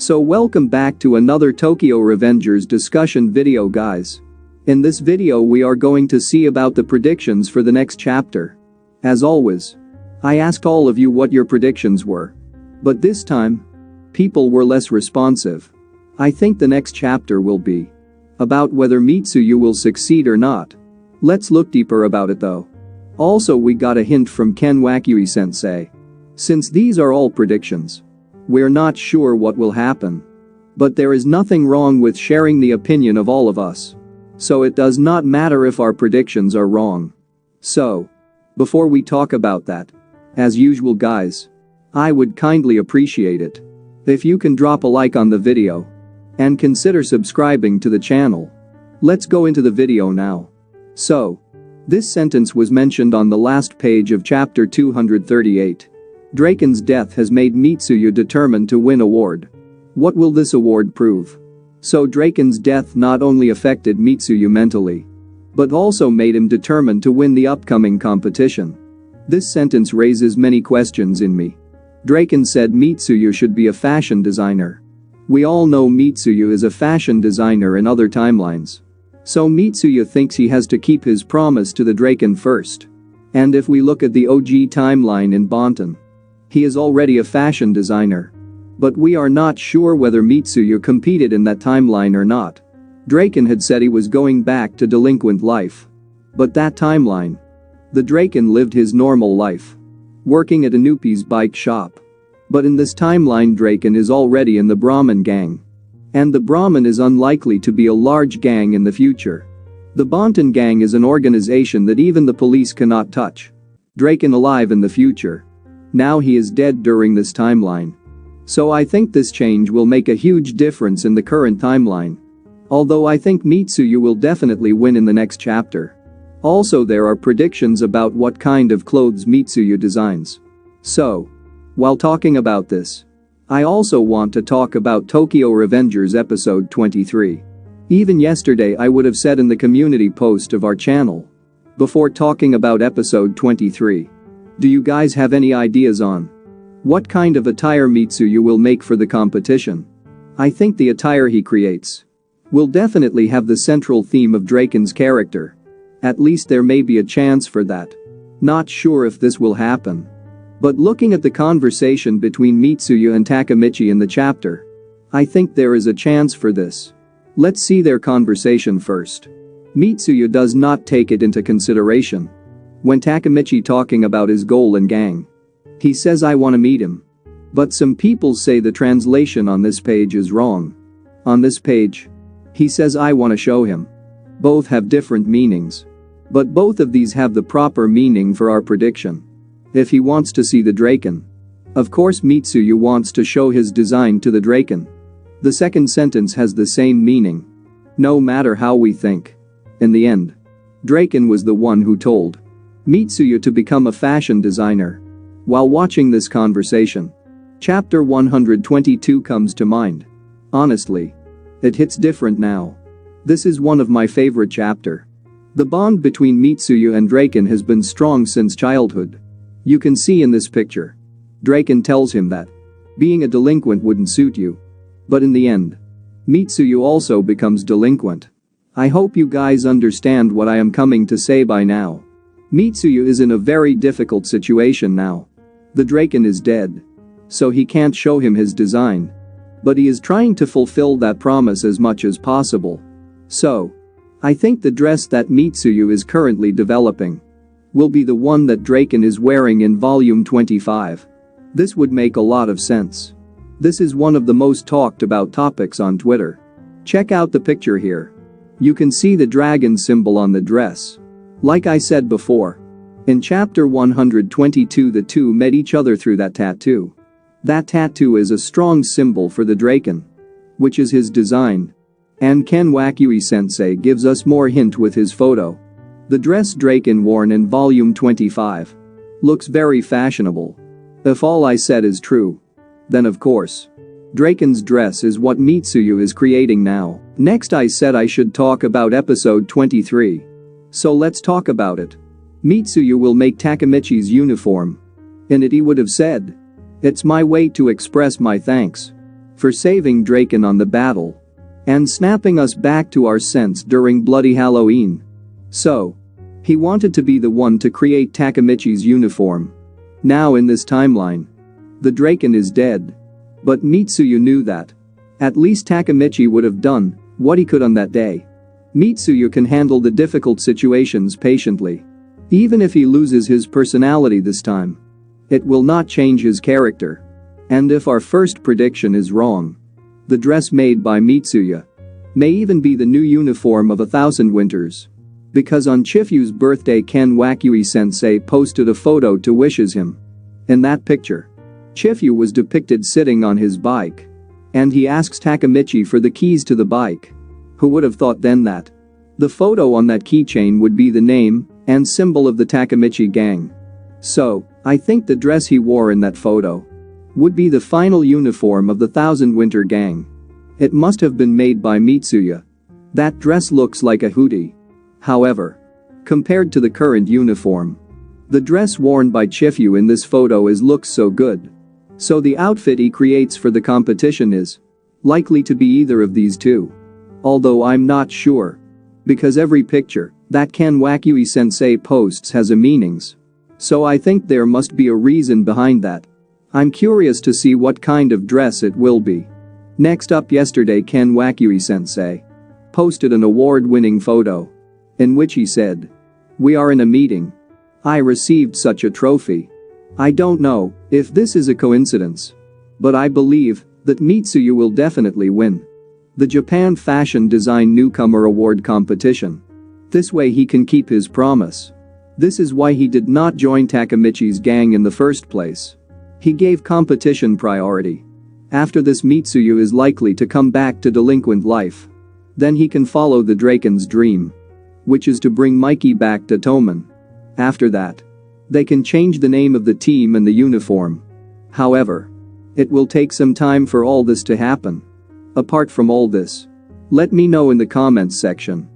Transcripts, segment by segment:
So welcome back to another Tokyo Revengers discussion video, guys. In this video we are going to see about the predictions for the next chapter. As always, I asked all of you what your predictions were. But this time, people were less responsive. I think the next chapter will be about whether Mitsuya will succeed or not. Let's look deeper about it though. Also, we got a hint from Ken Wakui-sensei. Since these are all predictions, we're not sure what will happen. But there is nothing wrong with sharing the opinion of all of us. So it does not matter if our predictions are wrong. So, before we talk about that, as usual guys, I would kindly appreciate it if you can drop a like on the video and consider subscribing to the channel. Let's go into the video now. So, this sentence was mentioned on the last page of chapter 238. Draken's death has made Mitsuya determined to win award. What will this award prove? So Draken's death not only affected Mitsuya mentally, but also made him determined to win the upcoming competition. This sentence raises many questions in me. Draken said Mitsuya should be a fashion designer. We all know Mitsuya is a fashion designer in other timelines. So Mitsuya thinks he has to keep his promise to the Draken first. And if we look at the OG timeline in Bonton, he is already a fashion designer. But we are not sure whether Mitsuya competed in that timeline or not. Draken had said he was going back to delinquent life. But that timeline, the Draken lived his normal life, working at Anupi's bike shop. But in this timeline Draken is already in the Brahmin gang. And the Brahmin is unlikely to be a large gang in the future. The Bonton gang is an organization that even the police cannot touch. Draken alive in the future. Now he is dead during this timeline. So I think this change will make a huge difference in the current timeline. Although I think Mitsuya will definitely win in the next chapter. Also, there are predictions about what kind of clothes Mitsuya designs. So, while talking about this, I also want to talk about Tokyo Revengers episode 23. Even yesterday I would have said in the community post of our channel. Before talking about episode 23. Do you guys have any ideas on what kind of attire Mitsuya will make for the competition? I think the attire he creates will definitely have the central theme of Draken's character. At least there may be a chance for that. Not sure if this will happen. But looking at the conversation between Mitsuya and Takemichi in the chapter, I think there is a chance for this. Let's see their conversation first. Mitsuya does not take it into consideration. When Takemichi talking about his goal and gang, he says I want to meet him. But some people say the translation on this page is wrong. On this page, he says I want to show him. Both have different meanings. But both of these have the proper meaning for our prediction. If he wants to see the Draken, of course Mitsuya wants to show his design to the Draken. The second sentence has the same meaning. No matter how we think. In the end, Draken was the one who told Mitsuya to become a fashion designer. While watching this conversation, chapter 122 comes to mind. Honestly, it hits different now. This is one of my favorite chapter. The bond between Mitsuya and Draken has been strong since childhood. You can see in this picture. Draken tells him that being a delinquent wouldn't suit you. But in the end, Mitsuya also becomes delinquent. I hope you guys understand what I am coming to say by now. Mitsuya is in a very difficult situation now. The Draken is dead. So he can't show him his design. But he is trying to fulfill that promise as much as possible. So, I think the dress that Mitsuya is currently developing will be the one that Draken is wearing in volume 25. This would make a lot of sense. This is one of the most talked about topics on Twitter. Check out the picture here. You can see the dragon symbol on the dress. Like I said before, in chapter 122 the two met each other through that tattoo. That tattoo is a strong symbol for the Draken, which is his design. And Ken Wakui-sensei gives us more hint with his photo. The dress Draken worn in volume 25 looks very fashionable. If all I said is true, then of course, Draken's dress is what Mitsuya is creating now. Next I said I should talk about episode 23. So let's talk about it. Mitsuya will make Takemichi's uniform. In it he would have said, "It's my way to express my thanks for saving Draken on the battle and snapping us back to our sense during Bloody Halloween. So, he wanted to be the one to create Takemichi's uniform. Now in this timeline, the Draken is dead. But Mitsuya knew that. At least Takemichi would have done what he could on that day. Mitsuya can handle the difficult situations patiently. Even if he loses his personality this time, it will not change his character. And if our first prediction is wrong, the dress made by Mitsuya may even be the new uniform of 1,000 Winters. Because on Chifu's birthday, Ken Wakui-sensei posted a photo to wishes him. In that picture, Chifu was depicted sitting on his bike. And he asks Takemichi for the keys to the bike. Who would have thought then that the photo on that keychain would be the name and symbol of the Takemichi gang? So, I think the dress he wore in that photo would be the final uniform of the 1,000 Winter gang. It must have been made by Mitsuya. That dress looks like a hoodie. However, compared to the current uniform, the dress worn by Chifu in this photo looks so good. So the outfit he creates for the competition is likely to be either of these two. Although I'm not sure. Because every picture that Ken Wakui-sensei posts has a meanings. So I think there must be a reason behind that. I'm curious to see what kind of dress it will be. Next up, yesterday Ken Wakui-sensei posted an award-winning photo in which he said, "We are in a meeting. I received such a trophy. I don't know if this is a coincidence, but I believe that Mitsuya will definitely win the Japan Fashion Design Newcomer Award competition. This way he can keep his promise. This is why he did not join Takemichi's gang in the first place. He gave competition priority. After this, Mitsuya is likely to come back to delinquent life. Then he can follow the Draken's dream, which is to bring Mikey back to Toman. After that, they can change the name of the team and the uniform. However, it will take some time for all this to happen. Apart from all this, let me know in the comments section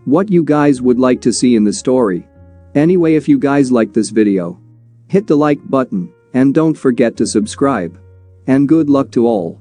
what you guys would like to see in the story. Anyway, if you guys like this video, hit the like button and don't forget to subscribe. And good luck to all.